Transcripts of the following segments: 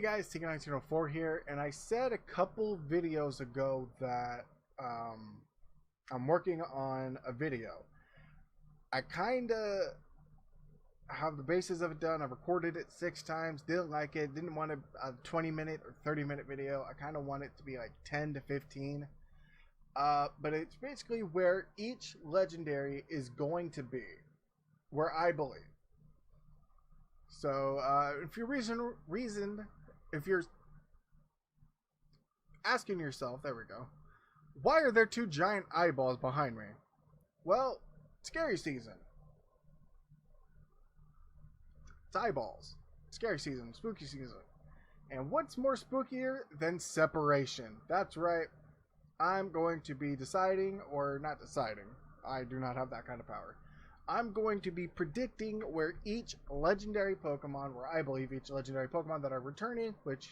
Hey guys, T1904 here, and I said a couple videos ago that I'm working on a video. I kinda have the basis of it done. I've recorded it 6 times, didn't like it, didn't want a 20-minute or 30-minute video. I kind of want it to be like 10 to 15. But it's basically where each legendary is going to be, where I believe. So, if you're asking yourself, there we go, why are there two giant eyeballs behind me? Well, scary season. It's eyeballs. Scary season, spooky season. And what's more spookier than separation? That's right. I'm going to be deciding, or not deciding. I do not have that kind of power. I'm going to be predicting where each legendary Pokemon, where I believe each legendary Pokemon that are returning, which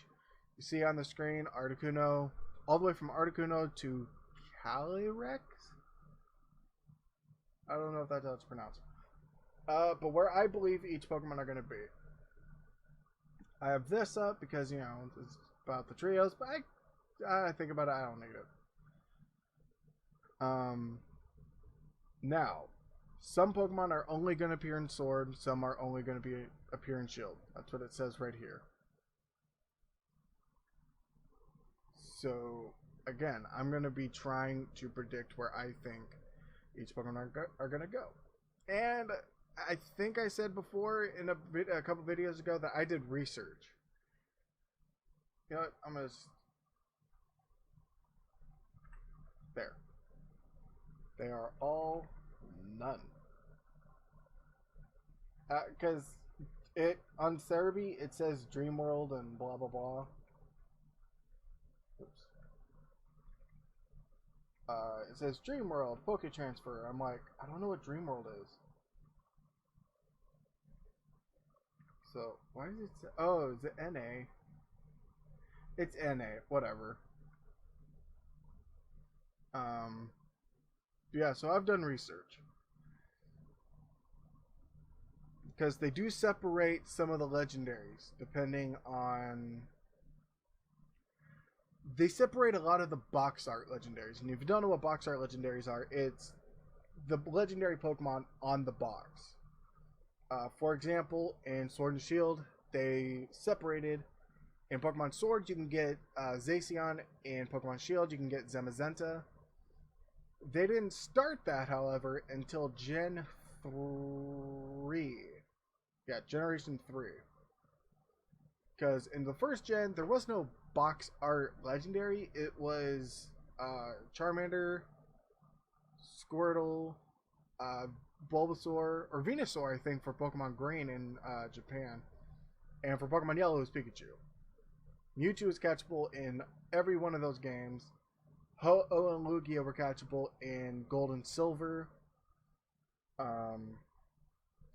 you see on the screen, Articuno, all the way from Articuno to Calyrex? I don't know if that's how it's pronounced. But where I believe each Pokemon are going to be. I have this up because, you know, it's about the trios, but I think about it, I don't need it. Now, some Pokemon are only going to appear in Sword, some are only going to appear in Shield. That's what it says right here. So, again, I'm going to be trying to predict where I think each Pokemon are going to go. And I think I said before in a couple videos ago that I did research. You know what? I'm going to... There. They are all none. Because on Cerebi it says Dream World and blah blah blah. Oops. It says Dream World Poke Transfer. I'm like, I don't know what Dream World is. So why does it say? Oh, is it NA? It's NA. Whatever. Yeah. So I've done research. Because they do separate some of the legendaries depending on... They separate a lot of the box art legendaries. And if you don't know what box art legendaries are, it's the legendary Pokemon on the box. For example, in Sword and Shield, they separated. In Pokemon Sword, you can get Zacian. In Pokemon Shield, you can get Zamazenta. They didn't start that, however, until Gen 3. Yeah, Generation 3. Because in the first gen, there was no box art legendary. It was Charmander, Squirtle, Bulbasaur, or Venusaur, I think, for Pokemon Green in Japan. And for Pokemon Yellow, it was Pikachu. Mewtwo is catchable in every one of those games. Ho-Oh and Lugia were catchable in Gold and Silver.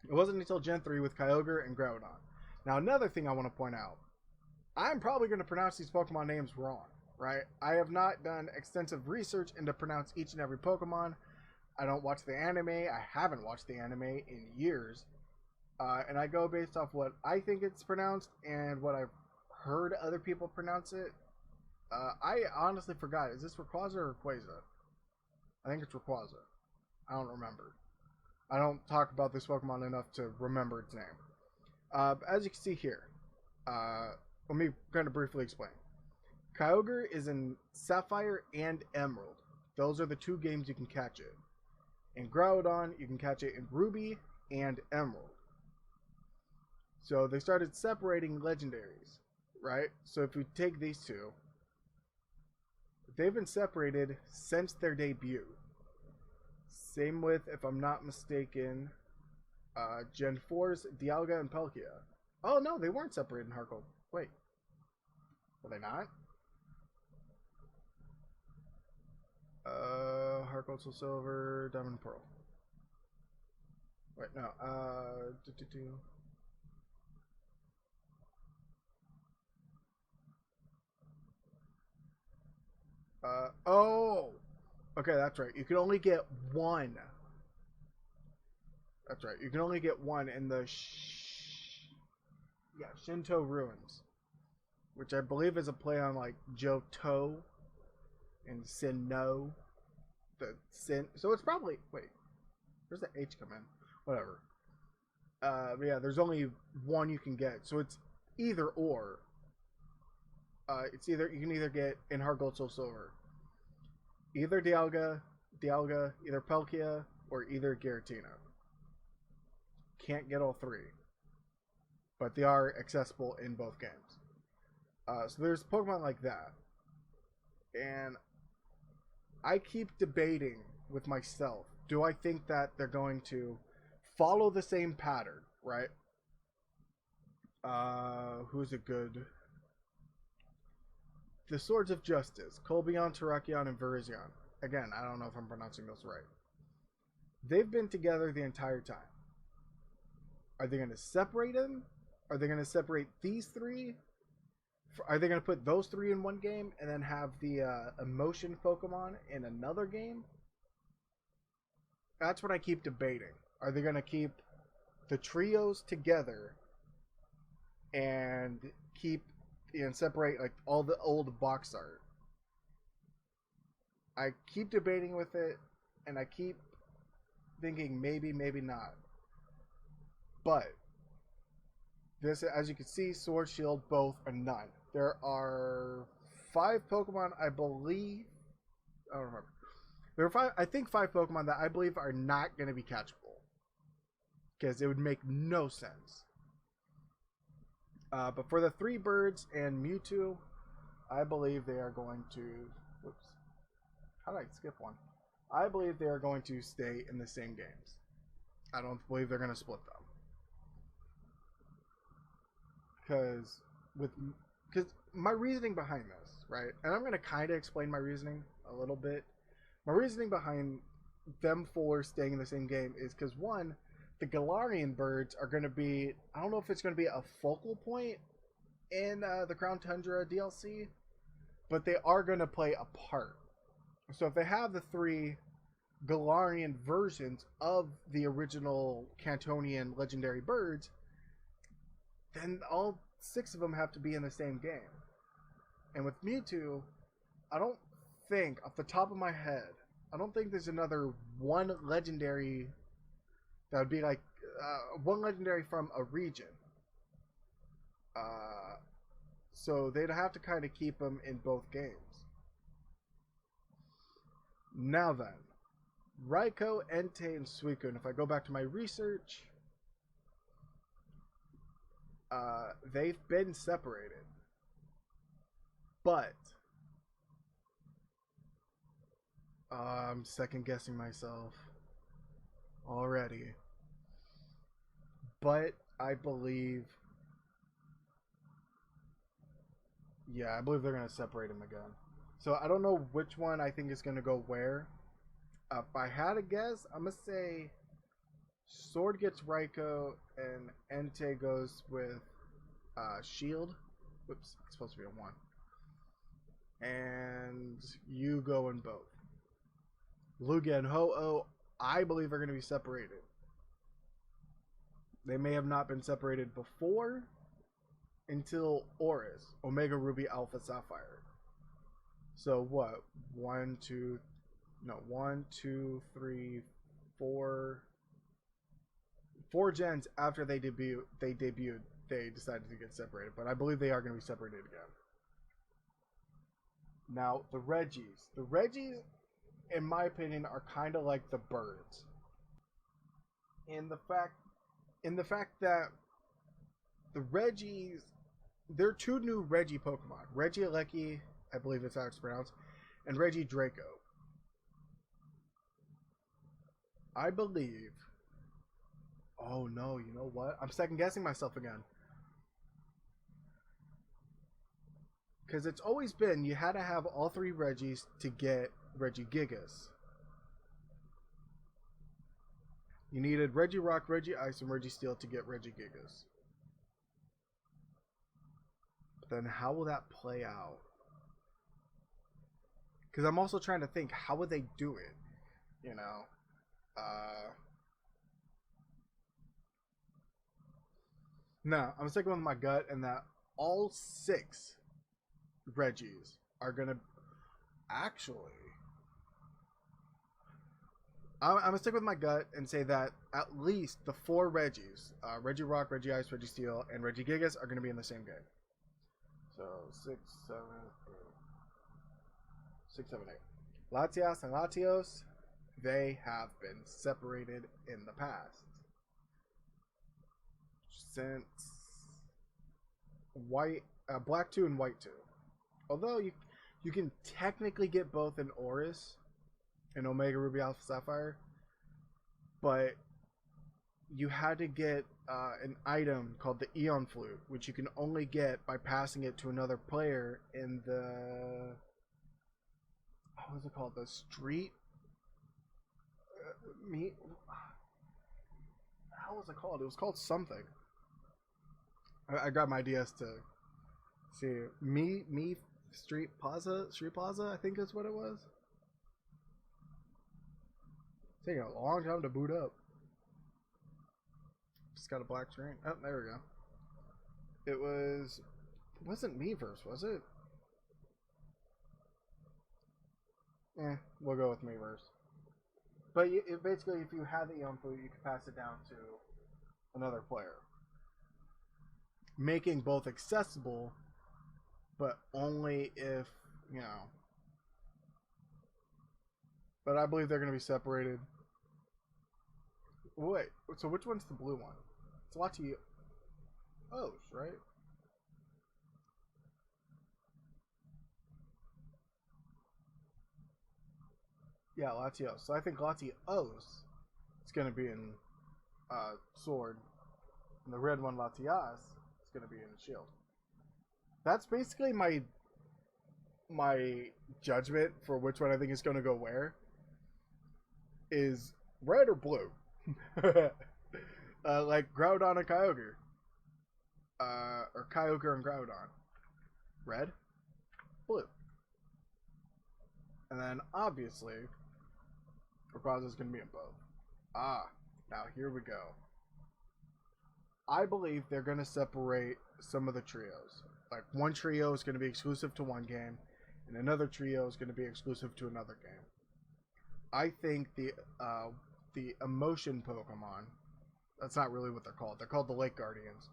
It wasn't until Gen 3 with Kyogre and Groudon. Now, another thing I want to point out. I'm probably going to pronounce these Pokemon names wrong, right? I have not done extensive research into pronounce each and every Pokemon. I don't watch the anime. I haven't watched the anime in years. And I go based off what I think it's pronounced and what I've heard other people pronounce it. I honestly forgot. Is this Rayquaza or Rayquaza? I think it's Rayquaza. I don't remember. I don't talk about this Pokemon enough to remember its name. As you can see here, let me kind of briefly explain. Kyogre is in Sapphire and Emerald. Those are the two games you can catch it. In Groudon, you can catch it in Ruby and Emerald. So they started separating legendaries, right? So if we take these two, they've been separated since their debut. Same with, if I'm not mistaken, Gen 4's Dialga and Palkia. Oh no, they weren't separated in Heart Gold. Wait. Were they not? Heart Gold, Soul Silver, Diamond and Pearl. Wait, no. Oh! Okay, that's right. You can only get one. That's right. You can only get one in the Shinto Ruins. which I believe is a play on like Johto and Sinnoh. The Sin. So it's probably wait. Where's the H come in? Whatever. But yeah, there's only one you can get, so it's either or. It's either you can either get in Heart Gold Soul Silver, either Dialga, either Palkia, or either Giratina. Can't get all three, but they are accessible in both games. So there's Pokemon like that, and I keep debating with myself: do I think that they're going to follow the same pattern, right? Who's a good? The Swords of Justice, Colbion, Terrakion, and Virizion. Again, I don't know if I'm pronouncing those right. They've been together the entire time. Are they going to separate them? Are they going to separate these three? Are they going to put those three in one game and then have the emotion Pokemon in another game? That's what I keep debating. Are they going to keep the trios together and keep and separate like all the old box art? I keep debating with it, and I keep thinking maybe, maybe not. But this, as you can see, Sword Shield both are none. There are 5 Pokemon, I believe. I don't remember. There are 5. I think 5 Pokemon that I believe are not going to be catchable because it would make no sense. But for the 3 birds and Mewtwo, I believe they are going to... Whoops. How did I skip one? I believe they are going to stay in the same games. I don't believe they're going to split them. Because my reasoning behind this, right? And I'm going to kind of explain my reasoning a little bit. My reasoning behind them 4 staying in the same game is because, one, the Galarian birds are going to be, I don't know if it's going to be a focal point in the Crown Tundra DLC, but they are going to play a part. So if they have the 3 Galarian versions of the original Cantonian legendary birds, then all 6 of them have to be in the same game. And with Mewtwo, I don't think, off the top of my head, I don't think there's another one legendary that would be like one legendary from a region. So they'd have to kind of keep them in both games. Now then, Raikou, Entei, and Suicune. If I go back to my research, they've been separated. But I'm second guessing myself already. But I believe, yeah, I believe they're going to separate them again. So I don't know which one I think is going to go where. If I had a guess, I'm going to say Sword gets Raikou and Entei goes with Shield. Whoops, it's supposed to be a 1. And you go in both. Lugia and Ho-Oh, I believe, are going to be separated. They may have not been separated before until Oris, Omega Ruby Alpha Sapphire. So what? 1, 2, 3, 4. 4 gens after they debuted, they decided to get separated. But I believe they are going to be separated again. Now, the Regis. The Regis, in my opinion, are kind of like the birds. In the fact that the Regis, there are 2 new Regi Pokemon. Regieleki, I believe that's how it's pronounced, and Regidrago. I believe... Oh no, you know what? I'm second guessing myself again. Because it's always been, you had to have all 3 Regis to get Regigigas. You needed Regirock, Regiice, and Registeel to get Regigigas. But then how will that play out? Because I'm also trying to think, how would they do it? You know? No, I'm sticking with my gut, and that all 6 Reggies are gonna actually. I'm gonna stick with my gut and say that at least the 4 Reggies, Regirock, Regice, Registeel, and Regigigas are gonna be in the same game. So 6, 7, 8. 6, 7, 8. Latias and Latios, they have been separated in the past. Since Black 2 and White 2. Although you can technically get both in Oris and Omega Ruby Alpha Sapphire, but you had to get an item called the Eon Flute, which you can only get by passing it to another player in the... What was it called? The street? How was it called? It was called something. I grabbed my DS to see. Street Plaza, I think is what it was. It's taking a long time to boot up. Just got a black screen. Oh, there we go. It wasn't Miiverse, was it? We'll go with Miiverse. But basically, if you have the Eon Flute, you can pass it down to another player. Making both accessible, but only if, you know. But I believe they're going to be separated. Wait, so which one's the blue one? It's Latios, right? Yeah, Latios. So I think Latios is going to be in Sword. And the red one, Latias, is going to be in Shield. That's basically my judgment for which one I think is going to go where. Is red or blue? Like Groudon and Kyogre. Or Kyogre and Groudon. Red, blue. And then, obviously, Rayquaza is going to be in both. Now here we go. I believe they're going to separate some of the trios. Like, one trio is going to be exclusive to one game, and another trio is going to be exclusive to another game. I think the emotion Pokemon, that's not really what they're called. They're called the Lake Guardians.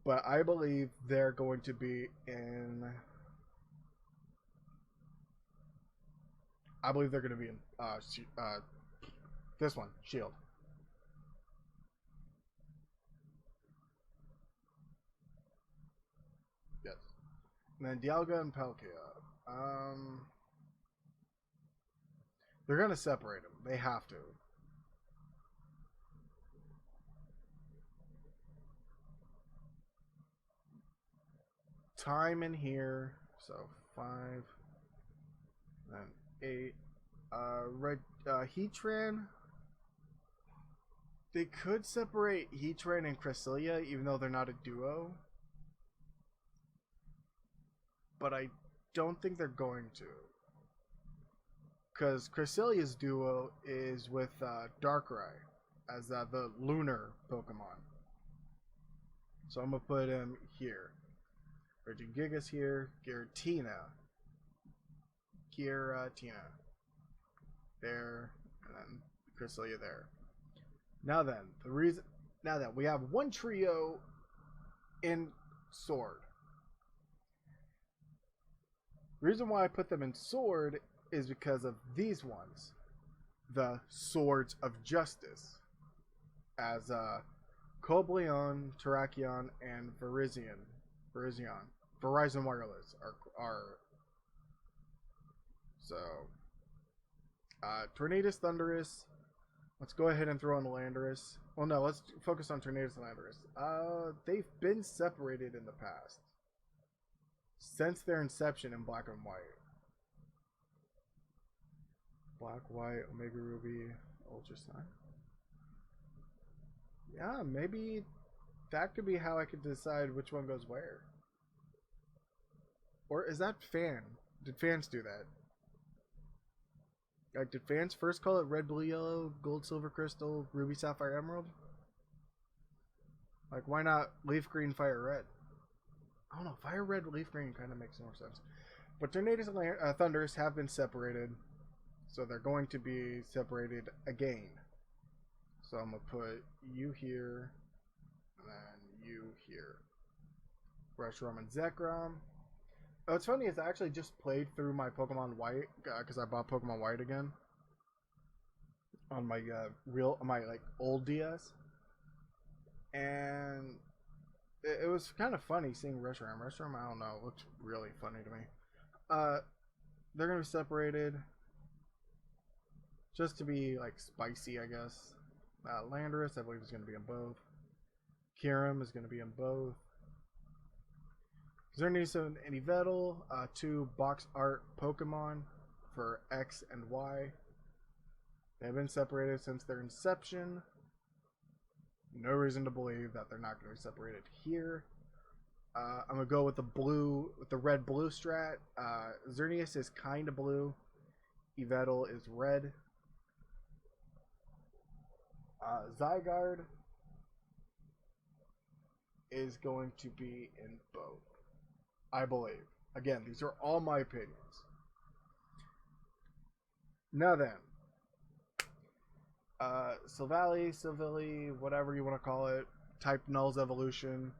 But I believe they're going to be in... I believe they're going to be in this one, Shield. Yes. And then Dialga and Palkia. They're going to separate them. They have to. Time in here. So 5. Then 8. Heatran. They could separate Heatran and Cresselia, even though they're not a duo. But I don't think they're going to. Because Cresselia's duo is with Darkrai as the lunar Pokemon. So I'm going to put him here. Regigigas here. Giratina. There. And then Cresselia there. Now that we have one trio in Sword. The reason why I put them in Sword is because of these ones. The Swords of Justice. As Cobalion, Terrakion, and Verizon Wireless are so Tornadus, Thundurus. Let's go ahead and throw in Landorus. Well, no, let's focus on Tornadus and Landorus. They've been separated in the past. Since their inception in Black and White. Black, White, Omega Ruby, Ultra Sun. Yeah, maybe that could be how I could decide which one goes where. Or is that Fan? Did fans do that? Like, did fans first call it Red, Blue, Yellow, Gold, Silver, Crystal, Ruby, Sapphire, Emerald? Like, why not Leaf, Green, Fire, Red? I don't know. Fire red, leaf green kind of makes more sense. But tornadoes and thunders have been separated, so they're going to be separated again. So I'm gonna put you here, and then you here. Reshiram and Zekrom. Oh, what's funny is I actually just played through my Pokemon White because I bought Pokemon White again on my old DS, and it was kind of funny seeing Reshiram. Reshiram, I don't know, looked really funny to me. They're gonna be separated just to be like spicy, I guess. Landorus, I believe, is gonna be in both. Kyurem is gonna be in both. Xerneas and Yveltal, 2 box art Pokemon for X and Y. They've been separated since their inception. No reason to believe that they're not going to be separated here. I'm gonna go with the red blue strat. Xerneas is kind of blue. Yveltal is red. Zygarde is going to be in both, I believe. Again, these are all my opinions. Now then, Silvally, whatever you want to call it, type Null's evolution.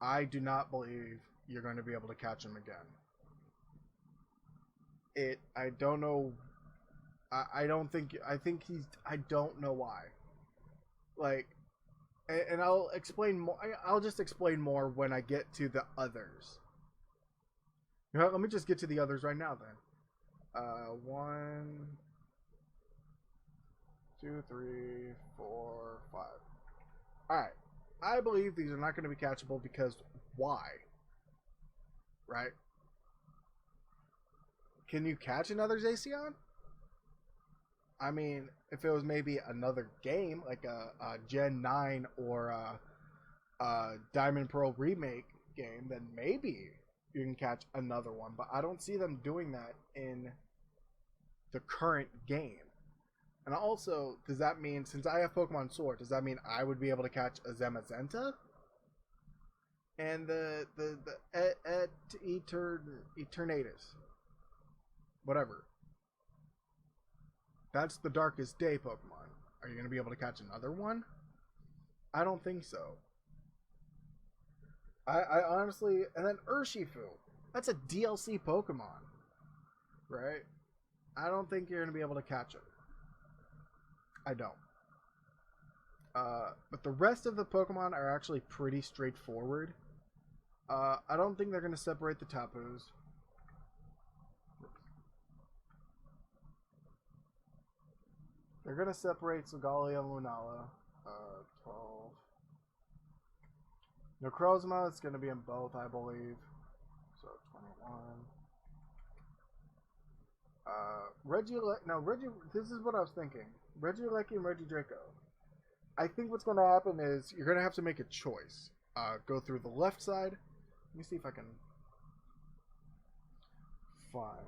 I do not believe you're going to be able to catch him again. I don't know. I don't know why. Like, and I'll explain more. I'll just explain more when I get to the others. You know, let me just get to the others right now then. 1, 2, 3, 4, 5. Alright. I believe these are not going to be catchable because why? Right? Can you catch another Zacian? I mean, if it was maybe another game, like a Gen 9 or a Diamond Pearl remake game, then maybe you can catch another one. But I don't see them doing that in the current game. And also, does that mean, since I have Pokemon Sword, does that mean I would be able to catch a Zamazenta? And the Eternatus. Whatever. That's the Darkest Day Pokemon. Are you going to be able to catch another one? I don't think so. I honestly... And then Urshifu. That's a DLC Pokemon. Right? I don't think you're going to be able to catch it. I don't. But the rest of the Pokemon are actually pretty straightforward. I don't think they're going to separate the Tapus. They're going to separate Solgaleo and Lunala. 12. Necrozma is going to be in both, I believe. So, 21. This is what I was thinking. Regieleki and Regidraco. I think what's going to happen is you're going to have to make a choice. Go through the left side. Let me see if I can find...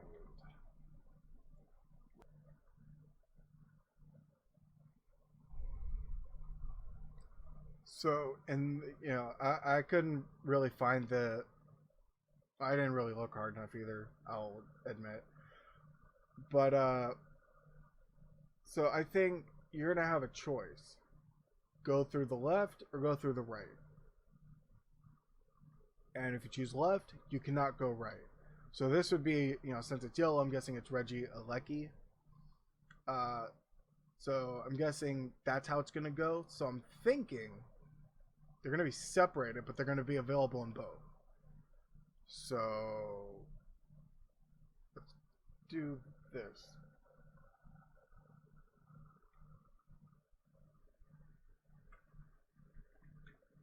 So, and, you know, I couldn't really find I didn't really look hard enough either, I'll admit. But, so I think you're going to have a choice. Go through the left or go through the right. And if you choose left, you cannot go right. So this would be, you know, since it's yellow, I'm guessing it's Regieleki. So I'm guessing that's how it's going to go. So I'm thinking they're going to be separated, but they're going to be available in both. So let's do this.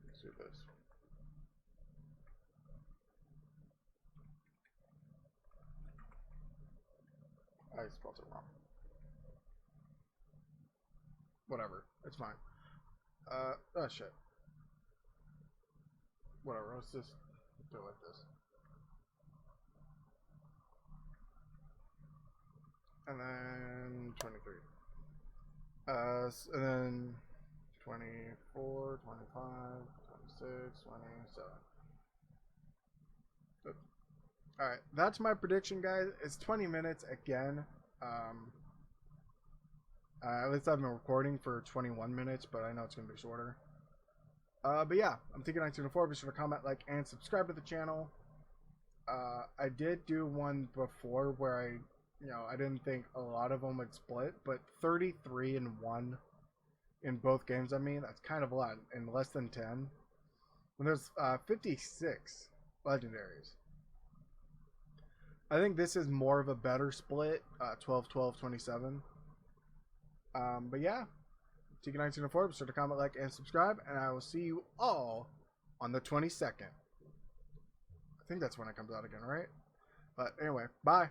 Let's do this. I spelled it wrong. Whatever. It's fine. Oh shit. Whatever, let's just do it like this. And then 23. And then 24, 25, 27. Alright, that's my prediction, guys. It's 20 minutes again. At least I've been recording for 21 minutes, but I know it's going to be shorter. But yeah, I'm thinking 1904. Be sure to comment, like, and subscribe to the channel. I did do one before where I didn't think a lot of them would split, but 33-1 in both games, I mean, that's kind of a lot in less than 10. When there's 56 legendaries. I think this is more of a better split, 12-12-27. But yeah, TK1904, be sure to comment, like, and subscribe, and I will see you all on the 22nd. I think that's when it comes out again, right? But anyway, bye.